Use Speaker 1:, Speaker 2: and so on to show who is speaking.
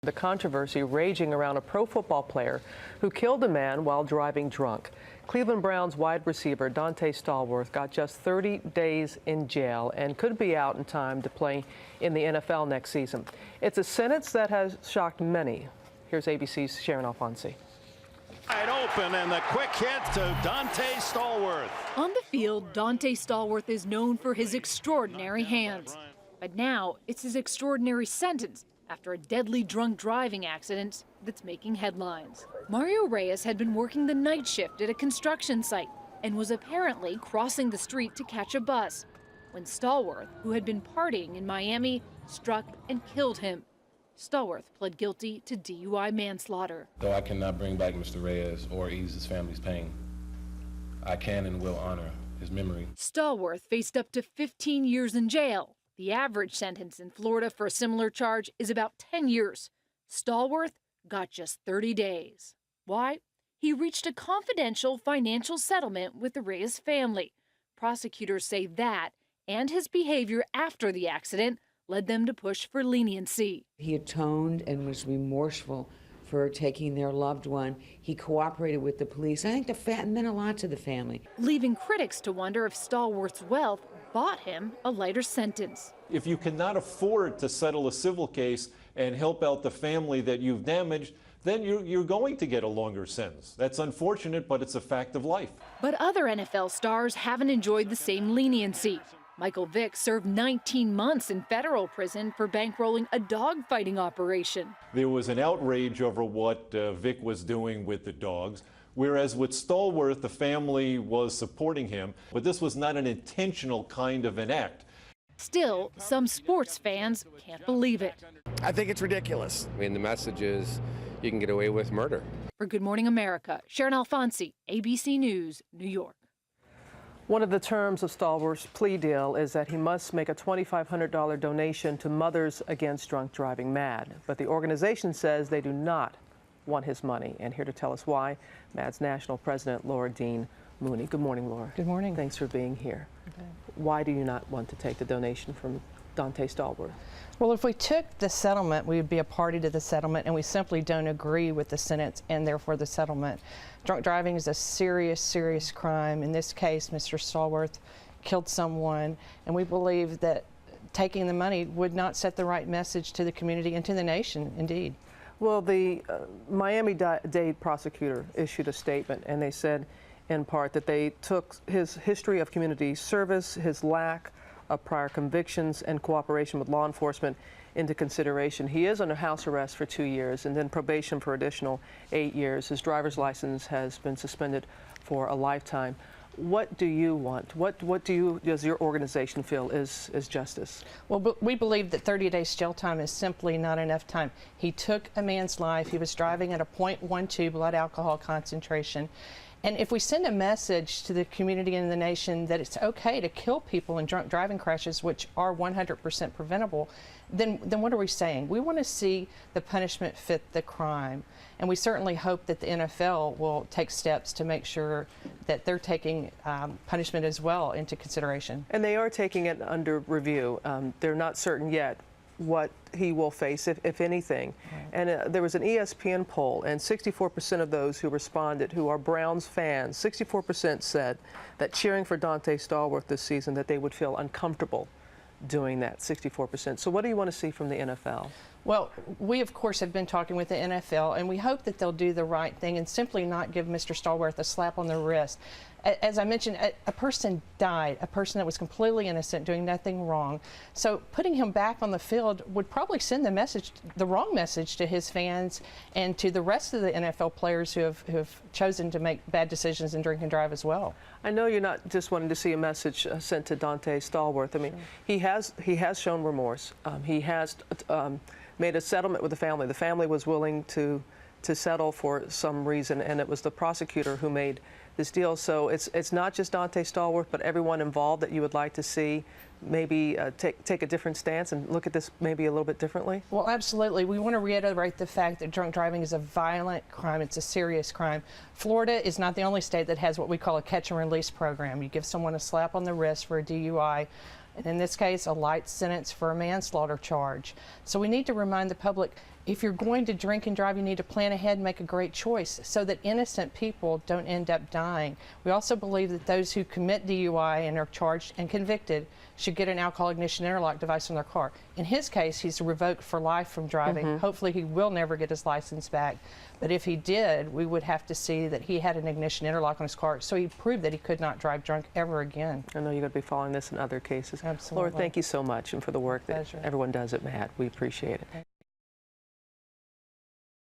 Speaker 1: The controversy raging around a pro football player who killed a man while driving drunk. Cleveland Browns wide receiver Donté Stallworth got just 30 days in jail and could be out in time to play in the NFL next season. It's a sentence that has shocked many. Here's ABC's Sharon Alfonsi.
Speaker 2: Wide open and the quick hit to Donté Stallworth.
Speaker 3: On the field, Donté Stallworth is known for his extraordinary hands. But now it's his extraordinary sentence after a deadly drunk driving accident that's making headlines. Mario Reyes had been working the night shift at a construction site and was apparently crossing the street to catch a bus when Stallworth, who had been partying in Miami, struck and killed him. Stallworth pled guilty to DUI manslaughter.
Speaker 4: Though I cannot bring back Mr. Reyes or ease his family's pain, I can and will honor his memory.
Speaker 3: Stallworth faced up to 15 years in jail. The average sentence in Florida for a similar charge is about 10 years. Stallworth got just 30 days. Why? He reached a confidential financial settlement with the Reyes family. Prosecutors say that and his behavior after the accident led them to push for leniency.
Speaker 5: He atoned and was remorseful for taking their loved one. He cooperated with the police. I think that meant a lot to the family.
Speaker 3: Leaving critics to wonder if Stallworth's wealth bought him a lighter sentence.
Speaker 6: If you cannot afford to settle a civil case and help out the family that you've damaged, then you're going to get a longer sentence. That's unfortunate, but it's a fact of life.
Speaker 3: But other NFL stars haven't enjoyed the same leniency. Michael Vick served 19 months in federal prison for bankrolling a dogfighting operation.
Speaker 6: There was an outrage over what Vick was doing with the dogs, whereas with Stallworth, the family was supporting him, but this was not an intentional kind of an act.
Speaker 3: Still, some sports fans can't believe it.
Speaker 7: I think it's ridiculous.
Speaker 8: I mean, the message is you can get away with murder.
Speaker 3: For Good Morning America, Sharon Alfonsi, ABC News, New York.
Speaker 1: One of the terms of Stallworth's plea deal is that he must make a $2,500 donation to Mothers Against Drunk Driving MADD. But the organization says they do not want his money. And here to tell us why, MADD's national president, Laura Dean Mooney. Good morning, Laura.
Speaker 9: Good morning.
Speaker 1: Thanks for being here.
Speaker 9: Okay.
Speaker 1: Why do you not want to take the donation from Donté Stallworth?
Speaker 9: Well, if we took the settlement, we would be a party to the settlement, and we simply don't agree with the sentence and therefore the settlement. Drunk driving is a serious, serious crime. In this case, Mr. Stallworth killed someone, and we believe that taking the money would not set the right message to the community and to the nation, indeed.
Speaker 1: Well, the Miami-Dade prosecutor issued a statement, and they said, in part, that they took his history of community service, his lack of prior convictions, and cooperation with law enforcement into consideration. He is under house arrest for 2 years and then probation for additional 8 years. His driver's license has been suspended for a lifetime. What do you want? What does your organization feel is justice?
Speaker 9: Well, we believe that 30 days jail time is simply not enough time. He took a man's life. He was driving at a .12 blood alcohol concentration. And if we send a message to the community and the nation that it's okay to kill people in drunk driving crashes, which are 100% preventable, then what are we saying? We want to see the punishment fit the crime. And we certainly hope that the NFL will take steps to make sure that they're taking punishment as well into consideration.
Speaker 1: And they are taking it under review. They're not certain yet what he will face, if anything. Right. And there was an ESPN poll, and 64% of those who responded, who are Browns fans, 64% said that cheering for Donté Stallworth this season, that they would feel uncomfortable doing that, 64%. So what do you want to see from the NFL?
Speaker 9: Well, we, of course, have been talking with the NFL, and we hope that they'll do the right thing and simply not give Mr. Stallworth a slap on the wrist. As I mentioned, a person died, a person that was completely innocent, doing nothing wrong. So putting him back on the field would probably send the wrong message to his fans and to the rest of the NFL players who have chosen to make bad decisions and drink and drive as well.
Speaker 1: I know you're not just wanting to see a message sent to Donté Stallworth. I mean, sure. He has shown remorse. He has made a settlement with the family. The family was willing to settle for some reason, and it was the prosecutor who made this deal. So it's not just Donté Stallworth, but everyone involved that you would like to see maybe take a different stance and look at this maybe a little bit differently?
Speaker 9: Well, absolutely. We want to reiterate the fact that drunk driving is a violent crime. It's a serious crime. Florida is not the only state that has what we call a catch and release program. You give someone a slap on the wrist for a DUI, and in this case, a light sentence for a manslaughter charge. So we need to remind the public, if you're going to drink and drive, you need to plan ahead and make a great choice so that innocent people don't end up dying. We also believe that those who commit DUI and are charged and convicted should get an alcohol ignition interlock device on their car. In his case, he's revoked for life from driving. Hopefully he will never get his license back. But if he did, we would have to see that he had an ignition interlock on his car, so he proved that he could not drive drunk ever again.
Speaker 1: I know you're going to be following this in other cases.
Speaker 9: Absolutely.
Speaker 1: Laura, thank you so much and for the work that
Speaker 9: Pleasure.
Speaker 1: everyone does at MAD. We appreciate it.